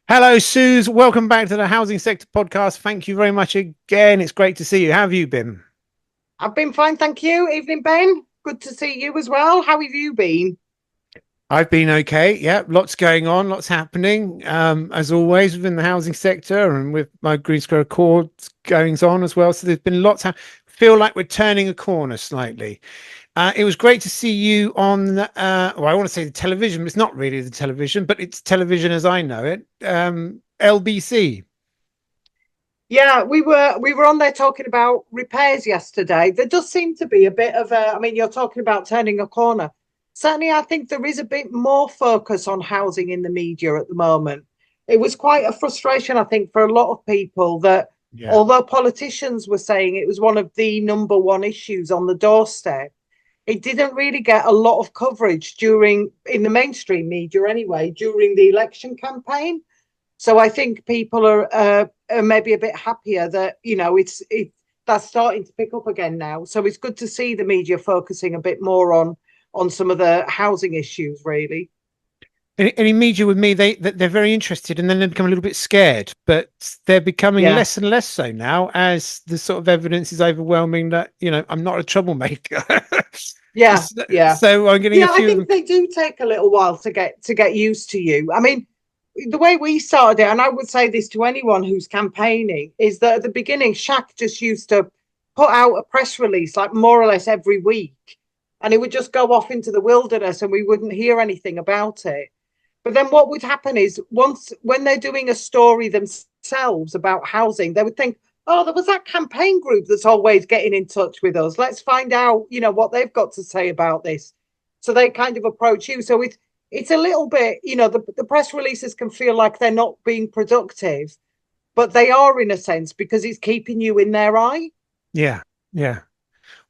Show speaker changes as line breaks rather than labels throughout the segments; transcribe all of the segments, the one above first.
Hello, Suz. Welcome back to the Housing Sector Podcast. Thank you very much again. It's great to see you. How have you been?
I've been fine, thank you. Evening, Ben. Good to see you as well. How have you been?
I've been okay. Yeah, lots going on, lots happening, as always within the housing sector and with my Green Square Accord goings on as well. So there's been lots. Feel like we're turning a corner slightly. It was great to see you on. Well, I want to say the television, but it's not really the television, but it's television as I know it. LBC.
Yeah, we were on there talking about repairs yesterday. There does seem to be a bit of a, I mean, you're talking about turning a corner. Certainly, I think there is a bit more focus on housing in the media at the moment. It was quite a frustration, I think, for a lot of people that
Yeah.
although politicians were saying it was one of the number one issues on the doorstep, it didn't really get a lot of coverage during in the mainstream media anyway during the election campaign. So I think people are maybe a bit happier that that's starting to pick up again now. So it's good to see the media focusing a bit more on some of the housing issues, really.
Any media with me, they're very interested, and then they become a little bit scared. But they're becoming
Yeah,
less and less so now, as the sort of evidence is overwhelming that I'm not a troublemaker.
yeah,
so,
yeah,
so I'm getting a
yeah. I
few of them.
think they do take a little while to get used to you. I mean, the way we started it, and I would say this to anyone who's campaigning, is that at the beginning, SHAC just used to put out a press release like more or less every week, and it would just go off into the wilderness, and we wouldn't hear anything about it. But then what would happen is once when they're doing a story themselves about housing, they would think, oh, there was that campaign group that's always getting in touch with us. Let's find out, what they've got to say about this. So they kind of approach you. So it's a little bit, the press releases can feel like they're not being productive, but they are in a sense because it's keeping you in their eye.
Yeah, yeah.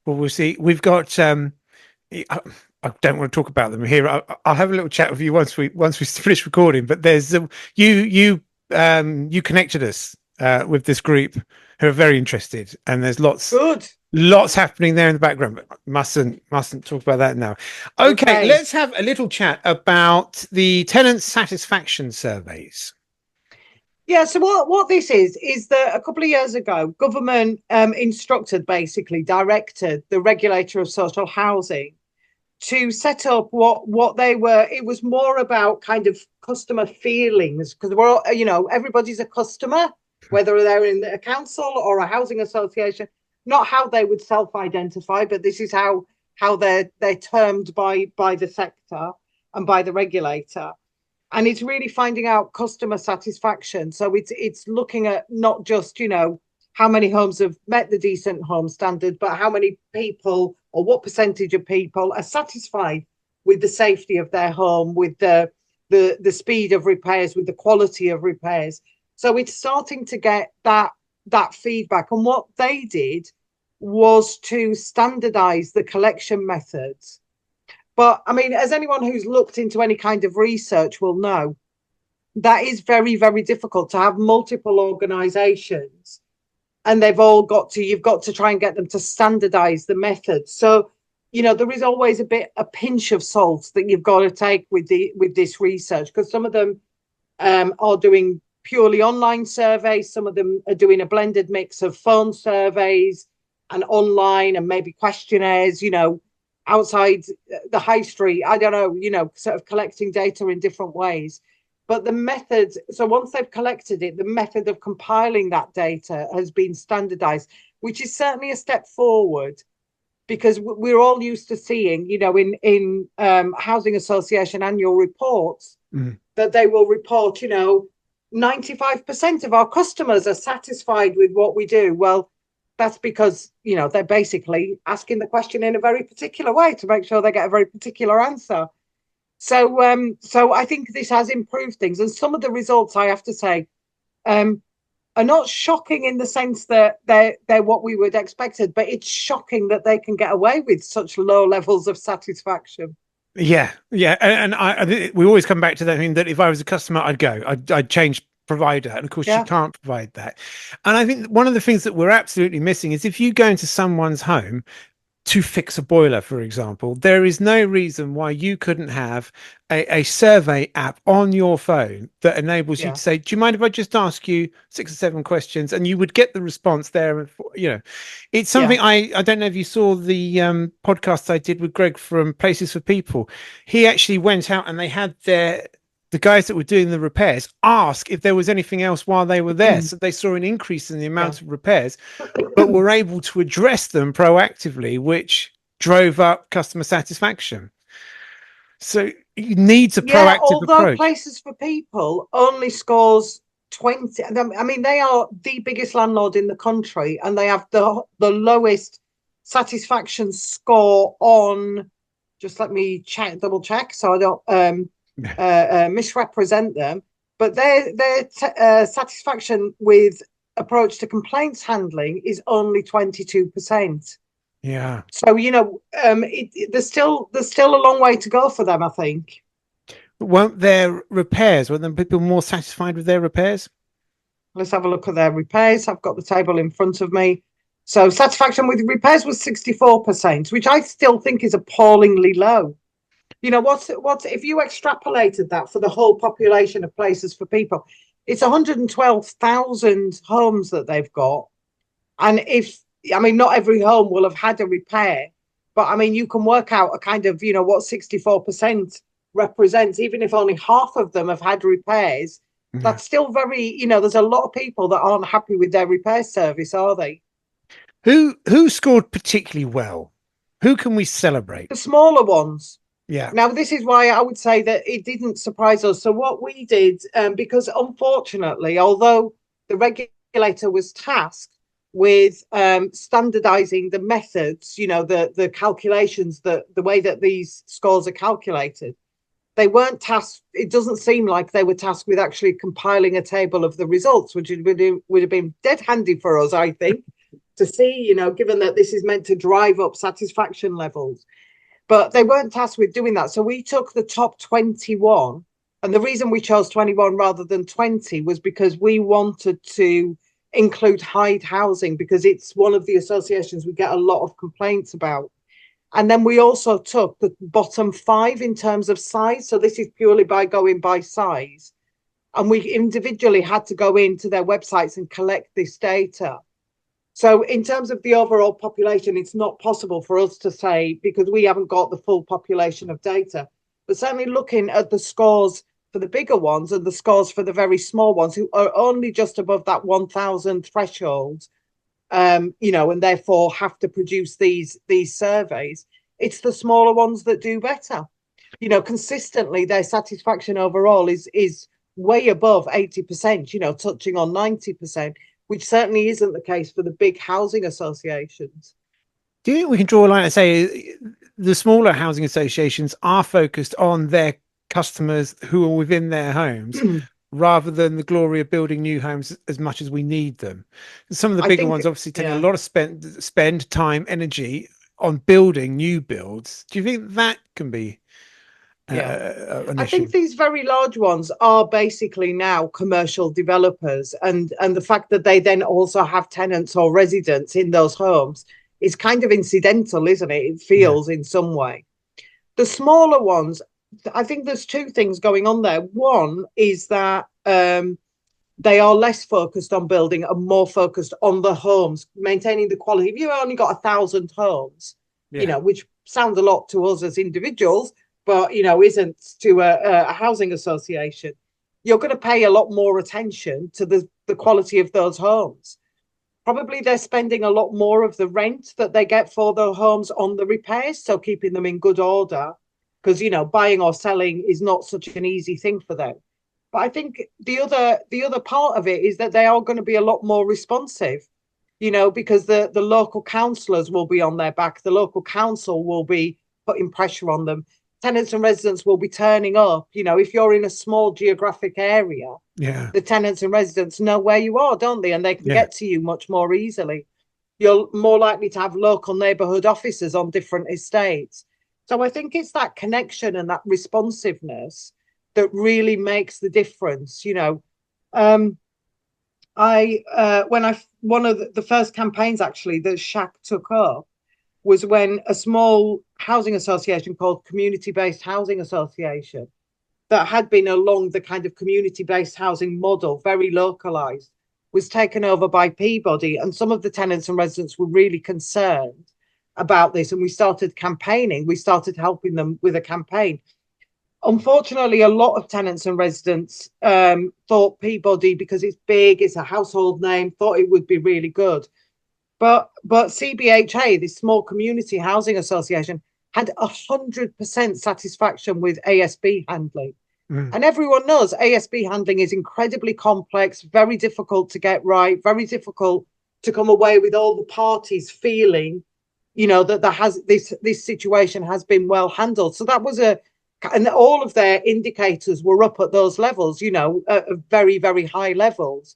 Well, we'll see. We've got. I don't want to talk about them here. I'll have a little chat with you once we finish recording. But there's you connected us with this group who are very interested, and there's
Good.
lots happening there in the background, but mustn't talk about that now. Okay,
Okay.
let's have a little chat about the tenant satisfaction surveys.
Yeah, so what this is that a couple of years ago, government instructed, basically directed the regulator of social housing to set up what they were. It was more about kind of customer feelings because we're all, everybody's a customer, whether they're in a council or a housing association. Not how they would self-identify, but this is how they're termed by the sector and by the regulator. And it's really finding out customer satisfaction. So it's looking at not just how many homes have met the decent home standard, but how many people or what percentage of people are satisfied with the safety of their home, with the speed of repairs, with the quality of repairs. So it's starting to get that feedback. And what they did was to standardize the collection methods. But I mean, as anyone who's looked into any kind of research will know, that is very, very difficult to have multiple organizations and you've got to try and get them to standardize the method. So, there is always a pinch of salt that you've got to take with this research because some of them are doing purely online surveys, some of them are doing a blended mix of phone surveys and online and maybe questionnaires, outside the high street. I don't know, sort of collecting data in different ways. But the method, so once they've collected it, the method of compiling that data has been standardized, which is certainly a step forward because we're all used to seeing, in housing association annual reports
Mm.
that they will report, 95% of our customers are satisfied with what we do. Well, that's because, they're basically asking the question in a very particular way to make sure they get a very particular answer. So I think this has improved things, and some of the results, I have to say, um, are not shocking in the sense that they're what we would expected, but it's shocking that they can get away with such low levels of satisfaction.
Yeah, yeah, and we always come back to that. I mean, that if I was a customer, I'd change provider, and of course, you
Yeah,
can't provide that. And I think one of the things that we're absolutely missing is if you go into someone's home, to fix a boiler, for example, there is no reason why you couldn't have a survey app on your phone that enables you
Yeah.
to say, do you mind if I just ask you 6 or 7 questions? And you would get the response there. It's
Yeah.
something I don't know if you saw the podcast I did with Greg from Places for People. He actually went out and they had the guys that were doing the repairs ask if there was anything else while they were there. So they saw an increase in the
Yeah.
amount of repairs, but were able to address them proactively, which drove up customer satisfaction. So you need a
Yeah,
proactive
although
approach.
Places for People only scores 20. I mean, they are the biggest landlord in the country and they have the lowest satisfaction score on, just let me double check so I don't misrepresent them. But their satisfaction with approach to complaints handling is only 22%.
Yeah.
So, there's still a long way to go for them, I think.
Weren't there repairs? Weren't people more satisfied with their repairs?
Let's have a look at their repairs. I've got the table in front of me. So satisfaction with repairs was 64%, which I still think is appallingly low. What's if you extrapolated that for the whole population of Places for People, it's 112,000 homes that they've got. And not every home will have had a repair, but I mean, you can work out a kind of, what 64% represents, even if only half of them have had repairs.
Yeah.
That's still very, there's a lot of people that aren't happy with their repair service, are they?
Who scored particularly well? Who can we celebrate?
The smaller ones.
Yeah.
Now, this is why I would say that it didn't surprise us. So what we did, because unfortunately, although the regulator was tasked with standardizing the methods, the calculations, the way that these scores are calculated, they weren't tasked. It doesn't seem like they were tasked with actually compiling a table of the results, which would have been dead handy for us, I think, to see, given that this is meant to drive up satisfaction levels. But they weren't tasked with doing that. So we took the top 21. And the reason we chose 21 rather than 20 was because we wanted to include Hyde Housing, because it's one of the associations we get a lot of complaints about. And then we also took the bottom 5 in terms of size. So this is purely by going by size. And we individually had to go into their websites and collect this data. So in terms of the overall population, it's not possible for us to say, because we haven't got the full population of data. But certainly looking at the scores for the bigger ones and the scores for the very small ones who are only just above that 1,000 threshold, and therefore have to produce these surveys, it's the smaller ones that do better. Consistently, their satisfaction overall is way above 80%, touching on 90%. Which certainly isn't the case for the big housing associations.
Do you think we can draw a line and say the smaller housing associations are focused on their customers who are within their homes rather than the glory of building new homes as much as we need them? Some of the bigger ones obviously take a lot of spend time, energy on building new builds. Do you think that can be an
I
issue?
think these very large ones are basically now commercial developers, and the fact that they then also have tenants or residents in those homes is kind of incidental, isn't it? It feels in some way. The smaller ones, I think there's two things going on there. One is that they are less focused on building and more focused on the homes, maintaining the quality. If you've only got 1,000 homes, which sounds a lot to us as individuals, but isn't to a housing association, you're going to pay a lot more attention to the quality of those homes. Probably they're spending a lot more of the rent that they get for the homes on the repairs, so keeping them in good order, because buying or selling is not such an easy thing for them. But I think the other part of it is that they are going to be a lot more responsive, because the local councillors will be on their back, the local council will be putting pressure on them. Tenants and residents will be turning up. If you're in a small geographic area, the tenants and residents know where you are, don't they? And they can get to you much more easily. You're more likely to have local neighbourhood officers on different estates. So I think it's that connection and that responsiveness that really makes the difference. One of the first campaigns actually that SHAC took up was when a small housing association called Community-Based Housing Association, that had been along the kind of community-based housing model, very localized, was taken over by Peabody. And some of the tenants and residents were really concerned about this. And we started campaigning. We started helping them with a campaign. Unfortunately, a lot of tenants and residents thought Peabody, because it's big, it's a household name, thought it would be really good. But CBHA, this small community housing association, had 100% satisfaction with ASB handling. And everyone knows ASB handling is incredibly complex, very difficult to get right, very difficult to come away with all the parties feeling, that there has this situation has been well handled. So that was and all of their indicators were up at those levels, at very, very high levels.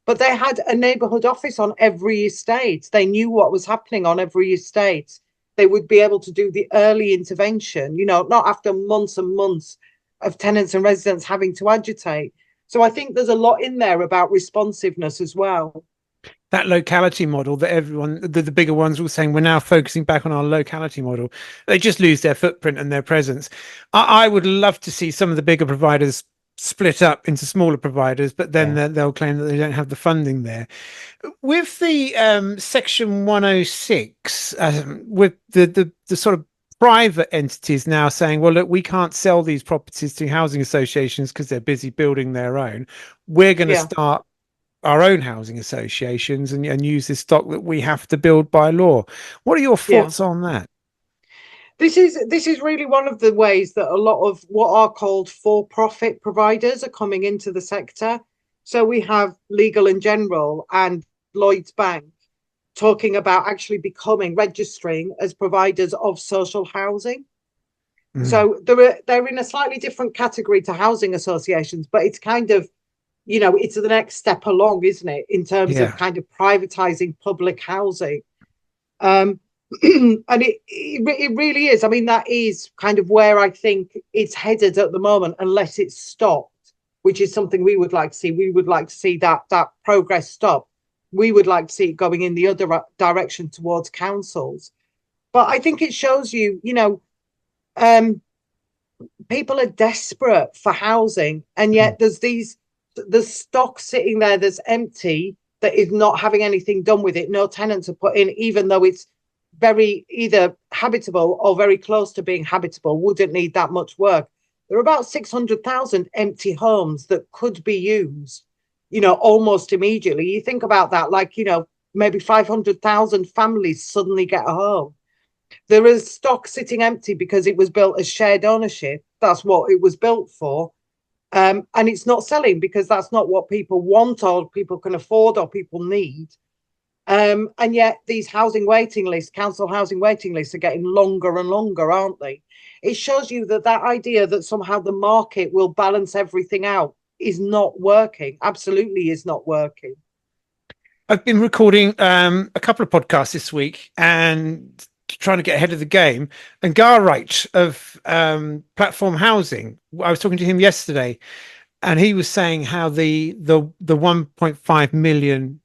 But they had a neighbourhood office on every estate. They knew what was happening on every estate. They would be able to do the early intervention, not after months and months of tenants and residents having to agitate. So I think there's a lot in there about responsiveness as well.
That locality model that everyone, the bigger ones, were saying, we're now focusing back on our locality model. They just lose their footprint and their presence. I would love to see some of the bigger providers split up into smaller providers, but then they'll claim that they don't have the funding there. With the Section 106, with the sort of private entities now saying, well, look, we can't sell these properties to housing associations because they're busy building their own. We're going to start our own housing associations and use this stock that we have to build by law. What are your thoughts on that?
This is really one of the ways that a lot of what are called for-profit providers are coming into the sector. So we have Legal and General and Lloyds Bank talking about actually registering as providers of social housing. So they're in a slightly different category to housing associations, but it's kind of, it's the next step along, isn't it, in terms of kind of privatizing public housing. And it really is. I mean, that is kind of where I think it's headed at the moment, unless it's stopped, which is something we would like to see. We would like to see that progress stop. We would like to see it going in the other direction towards councils. But I think it shows you, people are desperate for housing, and yet there's stock sitting there that's empty, that is not having anything done with it. No tenants are put in, even though it's very either habitable or very close to being habitable, wouldn't need that much work. There are about 600,000 empty homes that could be used, almost immediately. You think about that, like, maybe 500,000 families suddenly get a home. There is stock sitting empty because it was built as shared ownership. That's what it was built for. And it's not selling because that's not what people want or people can afford or people need. And yet these housing waiting lists, council housing waiting lists, are getting longer and longer, aren't they? It shows you that idea that somehow the market will balance everything out is not working. Absolutely is not working.
I've been recording a couple of podcasts this week and trying to get ahead of the game. And Garwright of Platform Housing, I was talking to him yesterday, and he was saying how the 1.5 million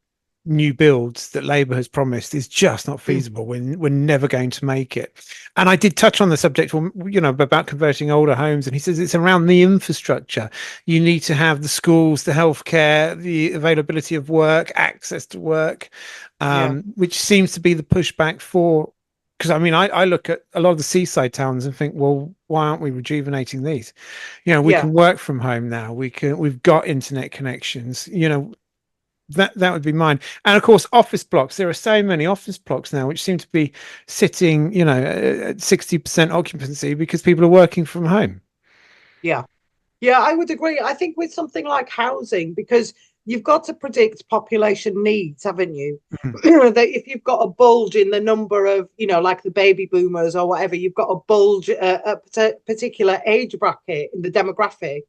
new builds that Labour has promised is just not feasible. We're never going to make it. And I did touch on the subject, about converting older homes, and he says it's around the infrastructure. You need to have the schools, the healthcare, the availability of work, access to work, which seems to be the pushback for. Because I look at a lot of the seaside towns and think, well, why aren't we rejuvenating these? We can work from home now. We've got internet connections. That would be mine. And of course, office blocks. There are so many office blocks now which seem to be sitting, at 60% occupancy because people are working from home.
Yeah, I would agree. I think with something like housing, because you've got to predict population needs, haven't you? That if you've got a bulge in the number of, like the baby boomers or whatever, you've got a bulge, a particular age bracket in the demographic,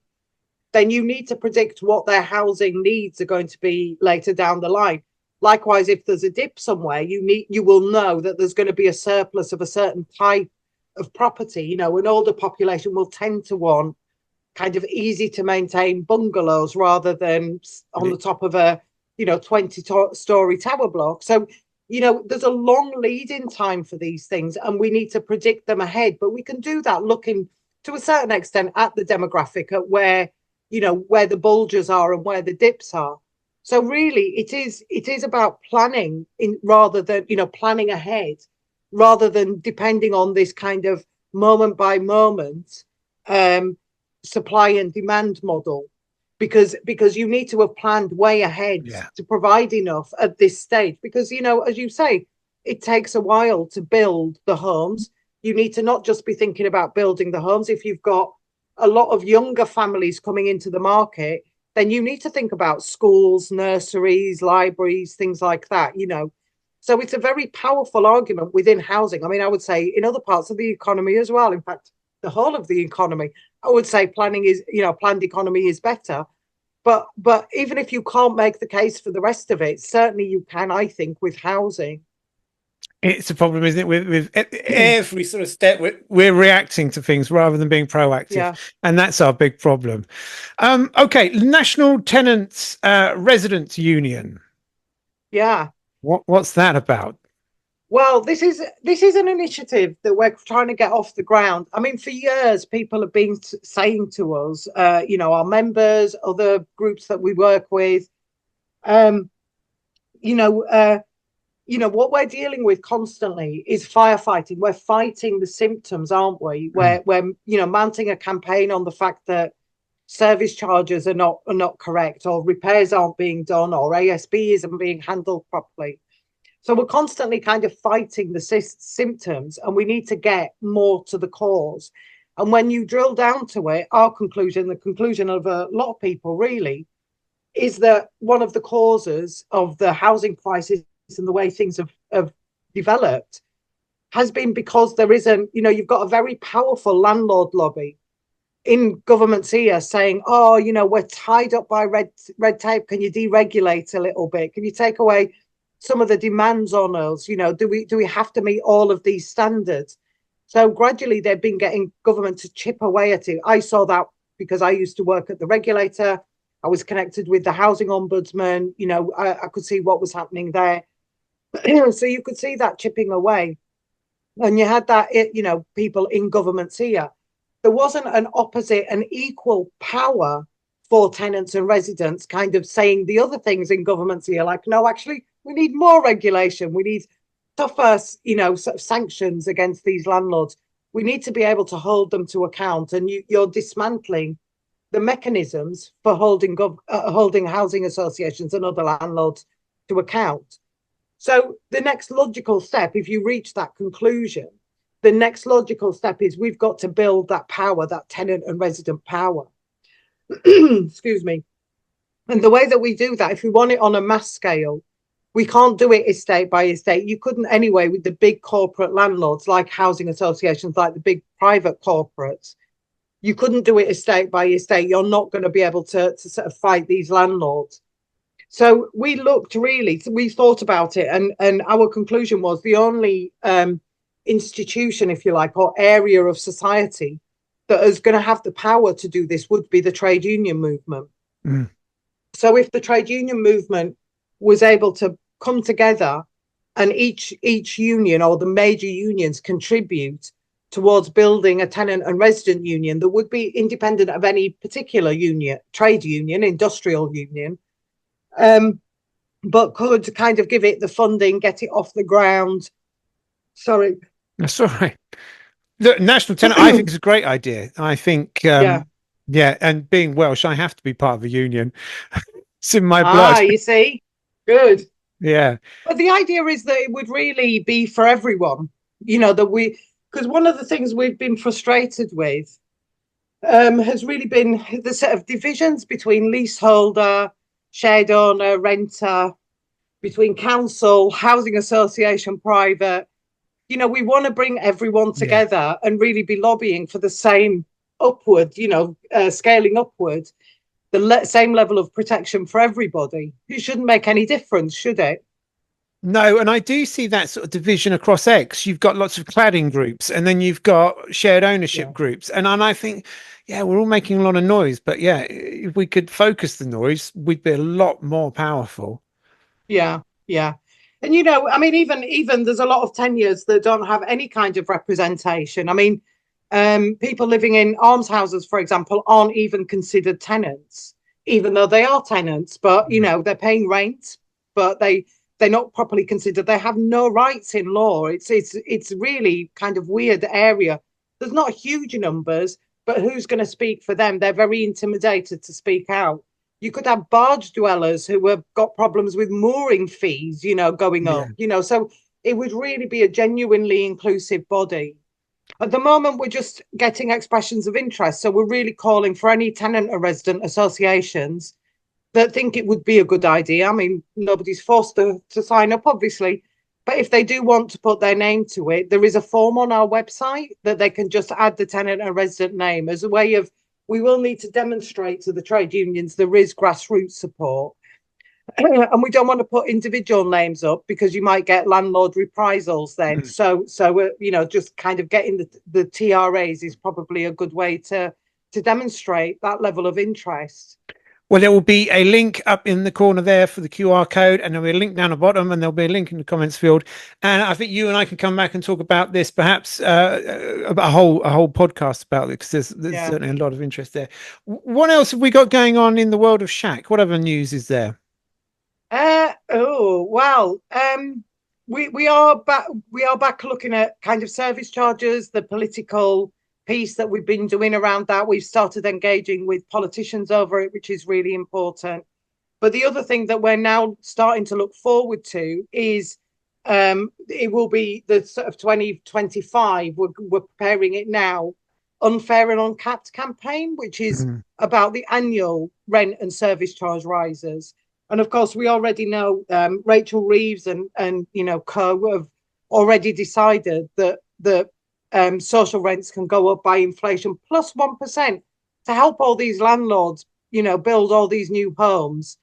then you need to predict what their housing needs are going to be later down the line. Likewise, if there's a dip somewhere, you will know that there's going to be a surplus of a certain type of property. An older population will tend to want kind of easy to maintain bungalows rather than on the top of a 20-story tower block. So there's a long lead in time for these things, and we need to predict them ahead. But we can do that looking to a certain extent at the demographic, at where the bulges are and where the dips are. So really, it is about planning in rather than planning ahead, rather than depending on this kind of moment by moment um, supply and demand model, because you need to have planned way ahead
Yeah.
to provide enough at this stage. Because as you say, it takes a while to build the homes. You need to not just be thinking about building the homes. If you've got a lot of younger families coming into the market, then you need to think about schools, nurseries, libraries, things like that. So it's a very powerful argument within housing. I mean, I would say in other parts of the economy as well. In fact, the whole of the economy, I would say planned economy is better. But even if you can't make the case for the rest of it, certainly you can, I think, with housing.
It's a problem, isn't it? With every sort of step, we're reacting to things rather than being proactive,
Yeah,
and that's our big problem. Okay, National Tenants Residents Union.
yeah.
What's that about?
Well, this is an initiative that we're trying to get off the ground. I mean, for years, people have been saying to us, our members, other groups that we work with, um, you know, uh, what we're dealing with constantly is firefighting. We're fighting the symptoms, aren't we?
Mm.
We're mounting a campaign on the fact that service charges are not correct, or repairs aren't being done, or ASB isn't being handled properly. So we're constantly kind of fighting the symptoms, and we need to get more to the cause. And when you drill down to it, our conclusion, the conclusion of a lot of people really, is that one of the causes of the housing crisis and the way things have developed has been because there isn't, you've got a very powerful landlord lobby in governments here saying, oh, we're tied up by red tape. Can you deregulate a little bit? Can you take away some of the demands on us? Do we have to meet all of these standards? So gradually they've been getting government to chip away at it. I saw that because I used to work at the regulator. I was connected with the housing ombudsman. I could see what was happening there. So you could see that chipping away. And you had that, people in governments here. There wasn't an opposite and equal power for tenants and residents kind of saying the other things in governments here, like, no, actually, we need more regulation. We need tougher, sort of sanctions against these landlords. We need to be able to hold them to account. And you're dismantling the mechanisms for holding housing associations and other landlords to account. So the next logical step, if you reach that conclusion, the next logical step is we've got to build that power, that tenant and resident power. Excuse me. And the way that we do that, if we want it on a mass scale, we can't do it estate by estate. You couldn't anyway with the big corporate landlords like housing associations, like the big private corporates. You couldn't do it estate by estate. You're not going to be able to sort of fight these landlords. So we thought about it, and our conclusion was the only institution, if you like, or area of society that is going to have the power to do this would be the trade union movement.
Mm.
So if the trade union movement was able to come together and each union or the major unions contribute towards building a tenant and resident union that would be independent of any particular union, trade union, industrial union, but could kind of give it the funding, get it off the ground. Sorry.
That's all right. Look, national tenant, I think is a great idea. I think,
Yeah.
yeah, and being Welsh, I have to be part of a union. It's in my blood.
Ah, you see? Good.
Yeah.
But the idea is that it would really be for everyone, because one of the things we've been frustrated with has really been the set of divisions between leaseholder, shared owner, renter, between council, housing association, private. We want to bring everyone
Yeah.
together and really be lobbying for the same upward, scaling upward, the same level of protection for everybody. It shouldn't make any difference, should it?
No, and I do see that sort of division across X. You've got lots of cladding groups, and then you've got shared ownership
Yeah.
groups. And I think, yeah, we're all making a lot of noise, but yeah, if we could focus the noise, we'd be a lot more powerful.
Yeah, yeah. And I mean, even there's a lot of tenures that don't have any kind of representation. I mean, people living in almshouses, for example, aren't even considered tenants, even though they are tenants. But they're paying rent, but they're not properly considered. They have no rights in law. It's really kind of weird area. There's not huge numbers, but who's going to speak for them? They're very intimidated to speak out. You could have barge dwellers who have got problems with mooring fees, going
Yeah.
up, so it would really be a genuinely inclusive body. At the moment, we're just getting expressions of interest. So we're really calling for any tenant or resident associations that think it would be a good idea. I mean, nobody's forced to sign up, obviously. But if they do want to put their name to it, there is a form on our website that they can just add the tenant and resident name as a way of, we will need to demonstrate to the trade unions there is grassroots support. And we don't want to put individual names up because you might get landlord reprisals then. So just kind of getting the TRAs is probably a good way to demonstrate that level of interest.
Well, there will be a link up in the corner there for the QR code, and there'll be a link down the bottom, and there'll be a link in the comments field. And I think you and I can come back and talk about this, perhaps a whole podcast about it, because there's certainly a lot of interest there. What else have we got going on in the world of SHAC? What other news is there?
We are back looking at kind of service charges, the political piece that we've been doing around that. We've started engaging with politicians over it, which is really important. But the other thing that we're now starting to look forward to is it will be the sort of 2025. We're preparing it now. Unfair and Uncapped campaign, which is about the annual rent and service charge rises. And of course, we already know Rachel Reeves and co have already decided that social rents can go up by inflation plus 1% to help all these landlords, build all these new homes.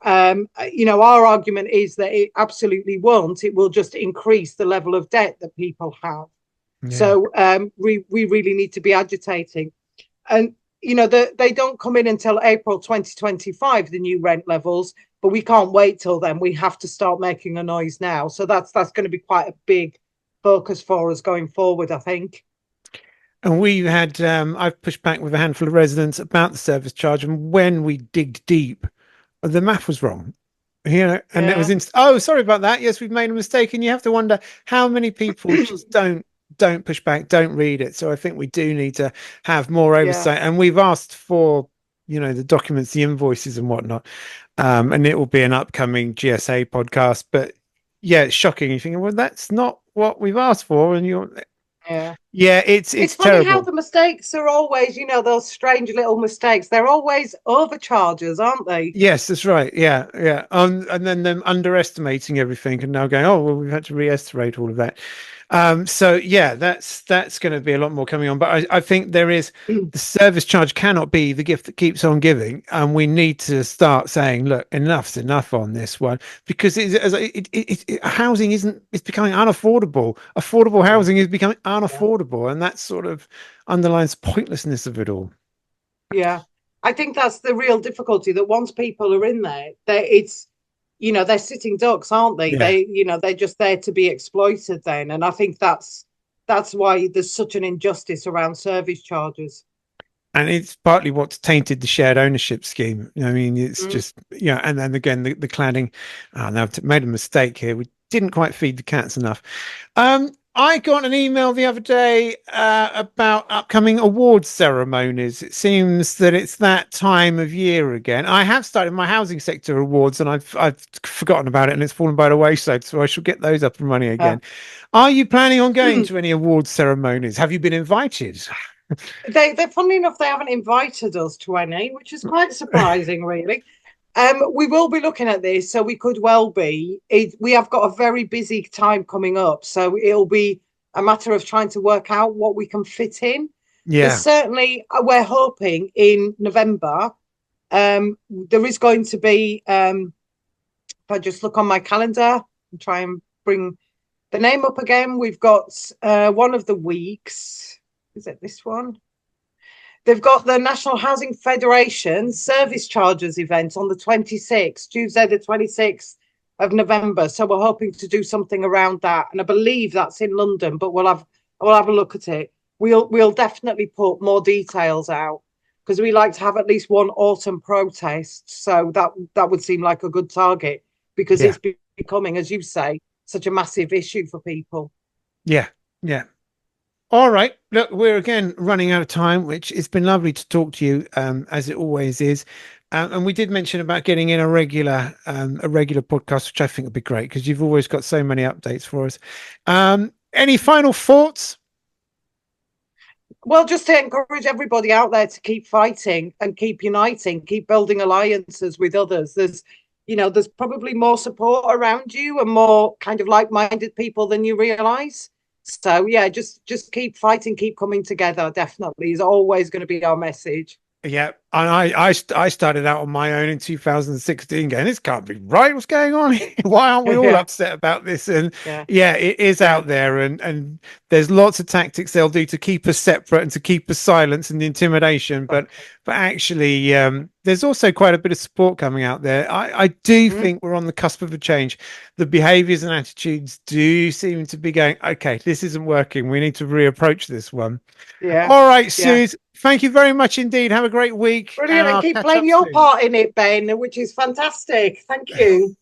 Our argument is that it absolutely won't. It will just increase the level of debt that people have. Yeah. So we really need to be agitating. And, they don't come in until April 2025, the new rent levels, but we can't wait till then. We have to start making a noise now. So that's going to be quite a big focus for us going forward, I think.
And we've had, I've pushed back with a handful of residents about the service charge. And when we digged deep, the math was wrong. And it was, oh, sorry about that. Yes, we've made a mistake. And you have to wonder how many people just don't push back, don't read it. So I think we do need to have more oversight. And we've asked for, the documents, the invoices and whatnot. And it will be an upcoming GSA podcast. But yeah, it's shocking. You're thinking, well, that's not what we've asked for. And it's
funny
terrible.
how the mistakes are always, those strange little mistakes. They're always overcharges, aren't they?
Yes, that's right. Yeah. And then them underestimating everything and now going, oh well, we've had to reestimate all of that. So that's going to be a lot more coming on. But I think there is the service charge cannot be the gift that keeps on giving, and we need to start saying, look, enough's enough on this one, because housing it's becoming unaffordable. Affordable housing is becoming unaffordable, and that sort of underlines the pointlessness of it all.
Yeah, I think that's the real difficulty. That once people are in there, they're sitting ducks, aren't they? Yeah. They're just there to be exploited then. And I think that's why there's such an injustice around service charges.
And it's partly what's tainted the shared ownership scheme. I mean, it's just, and then again, the cladding. Now I've made a mistake here. We didn't quite feed the cats enough. I got an email the other day about upcoming awards ceremonies. It seems that it's that time of year again. I have started my housing sector awards, and I've forgotten about it, and it's fallen by the wayside. So I shall get those up and running again. Are you planning on going to any awards ceremonies? Have you been invited?
They're funnily enough, they haven't invited us to any, which is quite surprising, really. We will be looking at this, so we could well be. We have got a very busy time coming up, so it'll be a matter of trying to work out what we can fit in. Yeah, there's certainly, we're hoping in November. There is going to be. If I just look on my calendar and try and bring the name up again, we've got one of the weeks. Is it this one? They've got the National Housing Federation Service Charges event on the 26th, Tuesday the 26th of November. So we're hoping to do something around that. And I believe that's in London, but we'll have a look at it. We'll definitely put more details out because we like to have at least one autumn protest. So that would seem like a good target because
Yeah.
it's becoming, as you say, such a massive issue for people.
Yeah. Yeah. All right. Look, we're again running out of time, which it's been lovely to talk to you, as it always is. And we did mention about getting in a regular podcast, which I think would be great because you've always got so many updates for us. Any final thoughts?
Well, just to encourage everybody out there to keep fighting and keep uniting, keep building alliances with others. There's probably more support around you and more kind of like-minded people than you realize. So yeah, just keep fighting, keep coming together. Definitely is always going to be our message.
Yeah, and I started out on my own in 2016 going, this can't be right. What's going on here? Why aren't we all
Yeah,
upset about this? And
yeah,
yeah, it is
yeah.
out there, and there's lots of tactics they'll do to keep us separate and to keep us silent and intimidation. But actually, there's also quite a bit of support coming out there. I do
Mm,
think we're on the cusp of a change. The behaviors and attitudes do seem to be going, okay, this isn't working. We need to reapproach this one.
yeah,
All right,
yeah.
Suze, thank you very much indeed. Have a great week, and
Brilliant. And
I'll
keep
catch
playing
up
your
soon.
part in it, Ben, which is fantastic. Thank you.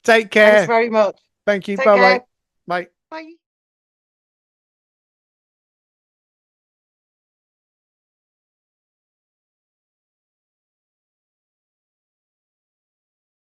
Take
Thanks
care.
very much.
Thank you.
Take
Bye bye.
care.
Bye.
Bye.